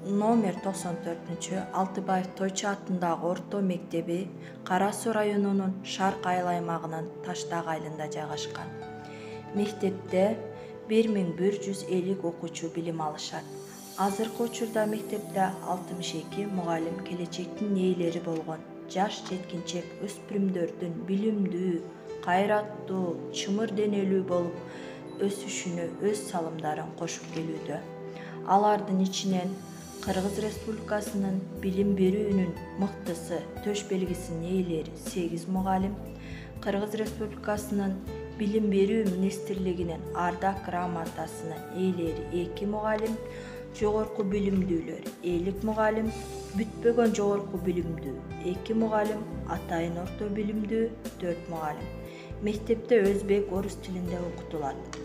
номер 94 Алтыбаев Тойчу атындагы орто мектеби Кара Суу районунун Шарк айыл аймагынын Таштак айылында жайгашкан. Мектепте 1150 окуучу билим алышат. Азыркы учурда мектепте 62 мугалим келечектин ээлери болгон жаш жеткинчек өспүрүмдөрдүн билимдүү, кайраттуу, чымыр денелүү болуп өсүшүнө өз салымдарын кошуп келүүдө. Алардын ичинен Кыргыз Республикасынын билим берүүнүн мыктысы төш белгисинин ээлери 8 мугалим, Кыргыз Республикасынын билим берүү министрлигинин ардак грамотасынын ээлери 2 мугалим, жогорку билимдүүлөр 50 мугалим, бүтпөгөн жогорку билимдүү 2 мугалим, атайын орто билимдүү 4 мугалим. Мектепте өзбек, орус тилинде окутулат.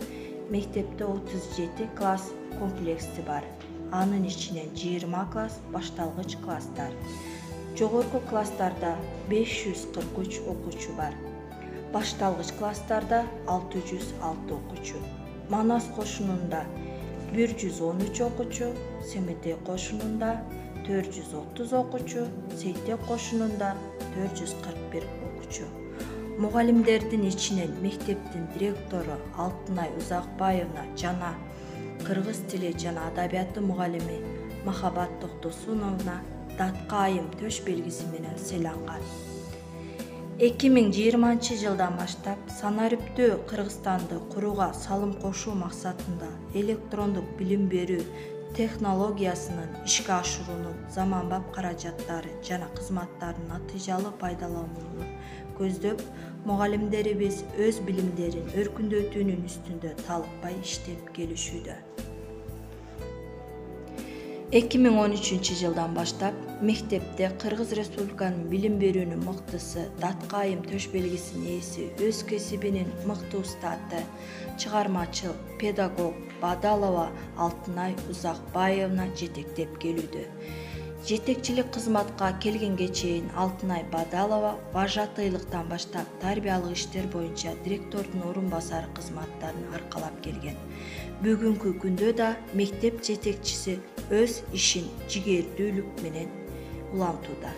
Мектепте 37 класс комплекси бар. Анын ичинен 20 класс башталгыч класстар. Жогорку класстарда 543 окуучу бар. Башталгыч класстарда 606 окуучу. Манас кошунунда 113 окуучу, Семетей кошунунда 430 окуучу, Сейтек кошунунда 441 окуучу. Мугалимдердин ичинен мектептин директору Алтынай Узакбаевна жана кыргыз тили жана адабияты мугалими Махабат Токтосуновна датка айым төш белгиси менен сыйланган. 2020 жылдан баштап санариптөө Кыргызстанды курууга салым кошуу максатында электрондук билим берүү технологиясынын ишке ашыруунун заманбап каражаттары жана кызматтарынын натыйжалуу пайдаланууну көздөп, мугалимдерибиз өз билимдерин өркүндөтүүнүн үстүндө талыкпай иштеп келишүүдө. 2013 жылдан баштап мектепте Кыргыз Республиканын билим берүүнүн мыктысы, датка айым төш белгисинин ээси, өз кесибинин мыкты устаты, чыгармачыл педагог Бадалова Алтынай Узакбаевна жетектеп келүүдө. Жетекчилик кызматка келгенге чейин Алтынай Бадалова вожатыйлыктан баштап тарбиялык иштер боюнча директордун орун басары кызматтарын аркалап келген. Бүгүнкү күндө да мектеп жетекчиси өз ишин жигердүүлүк менен улантууда.